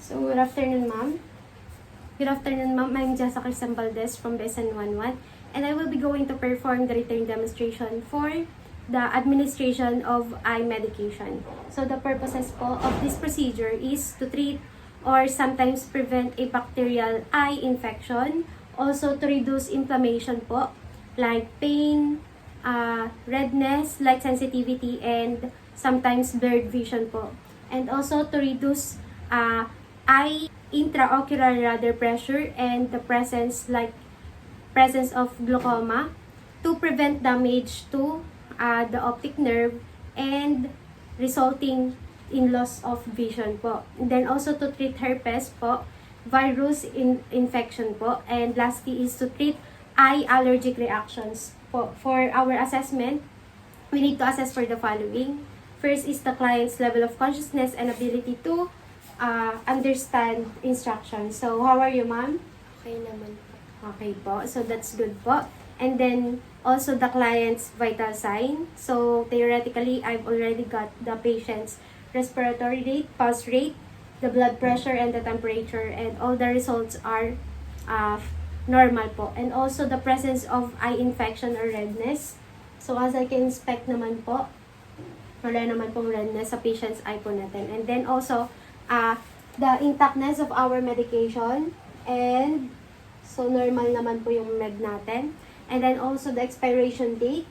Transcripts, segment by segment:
So, good afternoon, ma'am. Good afternoon, ma'am. I'm Jessica Crisam Valdez from BSN11, and I will be going to perform the written demonstration for the administration of eye medication. So, the purposes po of this procedure is to treat or sometimes prevent a bacterial eye infection, also to reduce inflammation po, like pain, redness, light sensitivity, and sometimes blurred vision po. And also to reduce eye intraocular radar pressure and the presence of glaucoma, to prevent damage to the optic nerve and resulting in loss of vision po. And then also to treat herpes po, virus infection po, and lastly is to treat eye allergic reactions po. For our assessment, we need to assess for the following. First is the client's level of consciousness and ability to understand instructions. So, how are you, ma'am? Okay naman po. Okay po. So, that's good po. And then, also the client's vital sign. So, theoretically, I've already got the patient's respiratory rate, pulse rate, the blood pressure, and the temperature. And all the results are normal po. And also, the presence of eye infection or redness. So, as I can inspect naman po, wala naman pong redness sa patient's eye po natin. And then also, the intactness of our medication, and so normal naman po yung med natin. And then also the expiration date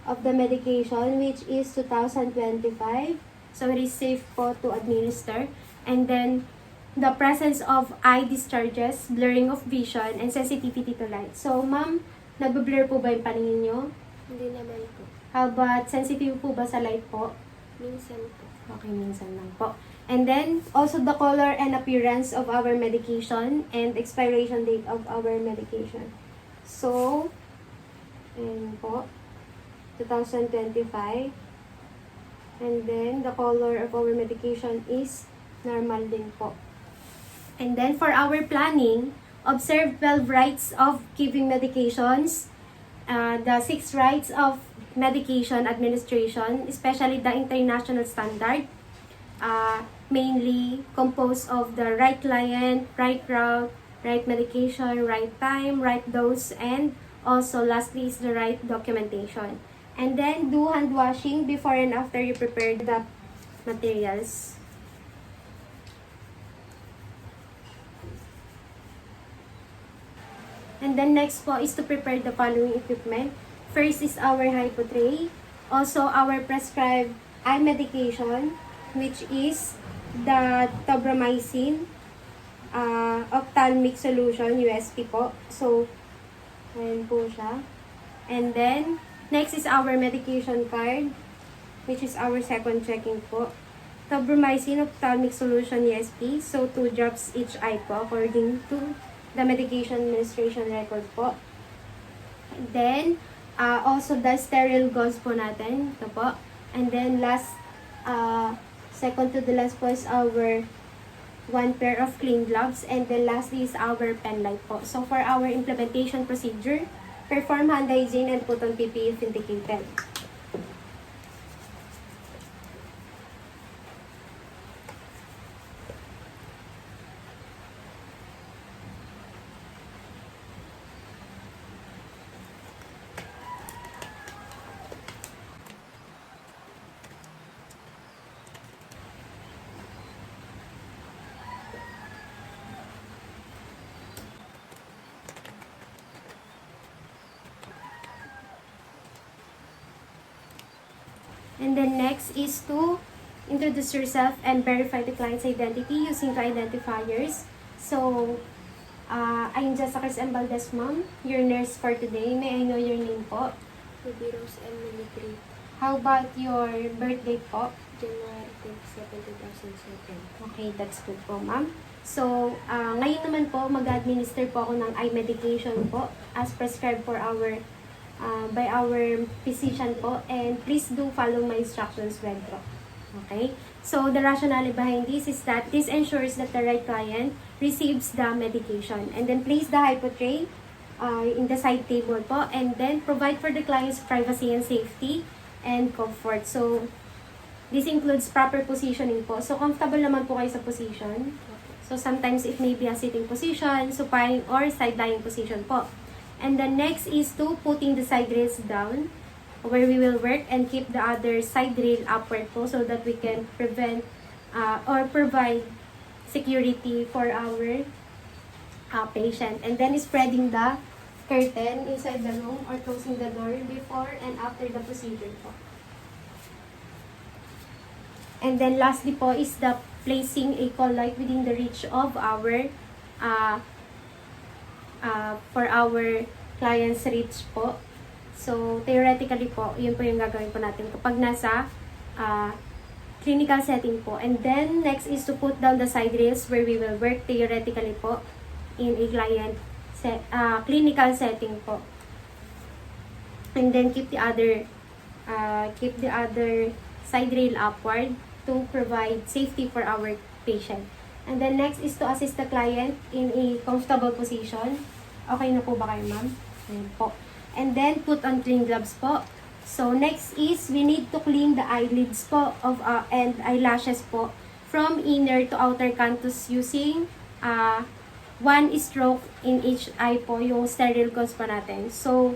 of the medication, which is 2025. So it is safe po to administer. And then the presence of eye discharges, blurring of vision, and sensitivity to light. So ma'am, nagbe-blur po ba yung paningin nyo? Hindi naman po. How about sensitive po ba sa light po? Minsan po. Okay, minsan lang po. And then, also the color and appearance of our medication and expiration date of our medication. So, ayan po, 2025. And then, the color of our medication is normal din po. And then, for our planning, observe 12 rights of giving medications, the 6 rights of medication administration, especially the international standard, mainly composed of the right client, right route, right medication, right time, right dose, and also lastly is the right documentation. And then do hand washing before and after you prepare the materials. And then next po is to prepare the following equipment. First is our hypo tray, also our prescribed eye medication, which is the tobramycin ophthalmic solution, USP po. So, ayan po siya. And then, next is our medication card, which is our second checking po. Tobramycin ophthalmic solution, USP. So, 2 drops each eye po, according to the medication administration record po. And then, also the sterile gauze po natin. Ito po. And then, last, second to the last po is our 1 pair of clean gloves, and then lastly is our pen light po. So for our implementation procedure, perform hand hygiene and put on PPE if indicated. And then next is to introduce yourself and verify the client's identity using the identifiers. So, I'm Jessica Crisam Valdez, ma'am, your nurse for today. May I know your name po? Ruby Rose Emily Grade, How about your birthday po? January 27, 2007. Okay, that's good po, ma'am. So, ngayon naman po, mag-administer po ako ng eye medication po as prescribed for our by our physician po, and please do follow my instructions well po. Okay? So, the rationale behind this is that this ensures that the right client receives the medication. And then place the hypo tray in the side table po, and then provide for the client's privacy and safety and comfort. So, this includes proper positioning po. So, comfortable naman po kayo sa position. Opo. So, sometimes it may be a sitting position, supine, or side-lying position po. And the next is to putting the side rails down where we will work and keep the other side rail upward po so that we can prevent or provide security for our patient. And then spreading the curtain inside the room or closing the door before and after the procedure po. And then lastly po is the placing a call light within the reach of our for our client's reach po. So, theoretically po, yun po yung gagawin po natin kapag nasa clinical setting po. And then, next is to put down the side rails where we will work theoretically po in a clinical setting po. And then, keep the other side rail upward to provide safety for our patient. And then, next is to assist the client in a comfortable position. Okay na po ba kayo, ma'am? Ayan po. And then, put on clean gloves po. So, next is, we need to clean the eyelids po and eyelashes po from inner to outer canthus using one stroke in each eye po, yung sterile gauze po natin. So,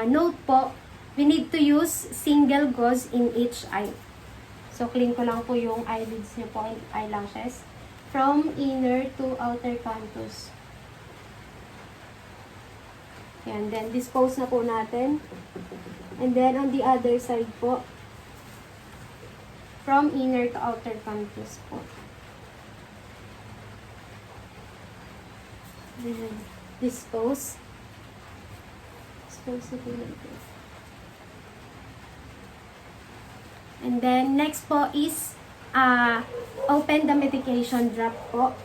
note po, we need to use single gauze in each eye. So, clean ko lang po yung eyelids niyo po and eyelashes from inner to outer canthus. Yan, then dispose na po natin. And then on the other side po, from inner to outer canthus po. Ayan, dispose. Dispose na po natin. And then next po is open the medication drop po.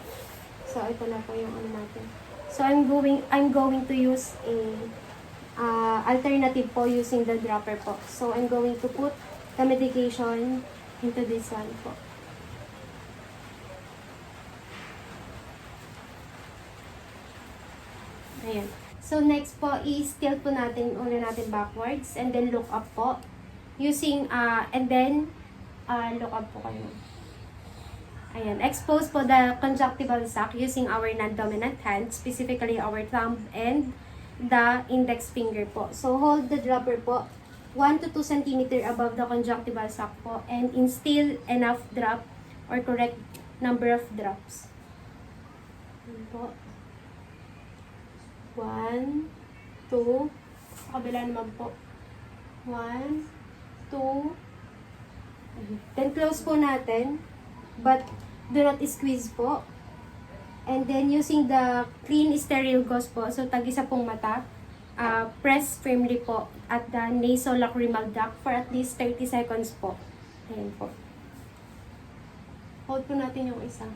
So ito na po yung ano natin. So, I'm going to use a alternative po using the dropper po. So, I'm going to put the medication into this one po. Ayan. So, next po is tilt po natin, una natin backwards and then look up po. Using, and then, look up po kayo. Ayan, expose po the conjunctival sac using our non-dominant hand, specifically our thumb and the index finger po. So, hold the dropper po 1 to 2 cm above the conjunctival sac po and instill enough drop or correct number of drops. Ayan po. 1, 2, sa kabila naman po. 1, 2, then close po natin. But do not squeeze po. And then using the clean sterile gauze po, so tag-isa pong mata, press firmly po at the nasolacrimal duct for at least 30 seconds po. Ayan po. Hold po natin yung isa.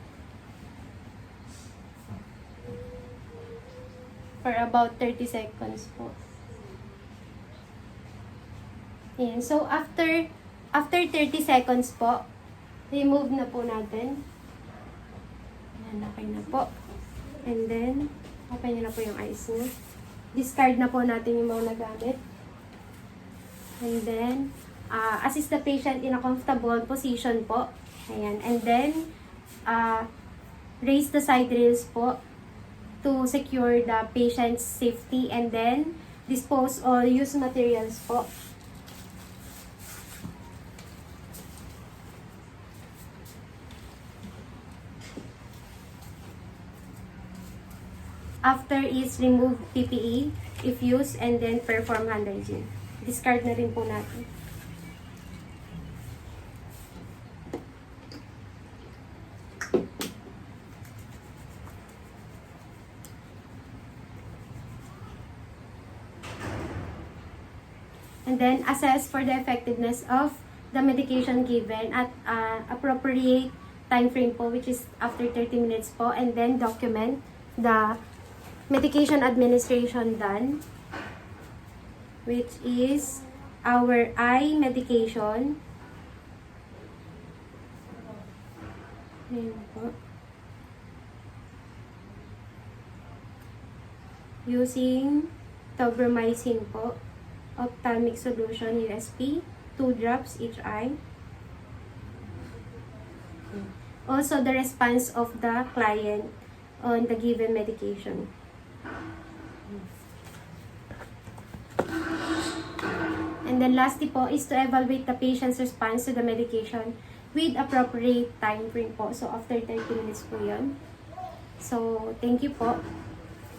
For about 30 seconds po. Ayan. So after 30 seconds po, remove na po natin. Ayan, okay na po. And then, open nyo na po yung eyes nyo. Discard na po natin yung mga nagamit. And then, assist the patient in a comfortable position po. Ayan. And then, raise the side rails po to secure the patient's safety. And then, dispose or use materials po. After is remove PPE if used and then perform hand hygiene. Discard na rin po natin. And then assess for the effectiveness of the medication given at appropriate time frame po, which is after 30 minutes po, and then document the medication administration done, which is our eye medication. Ayan po. Using tobramycin po, ophthalmic solution USP, 2 drops each eye. Also, the response of the client on the given medication. And then lastly po is to evaluate the patient's response to the medication with appropriate time frame po. So, after 30 minutes po yun. So, thank you po.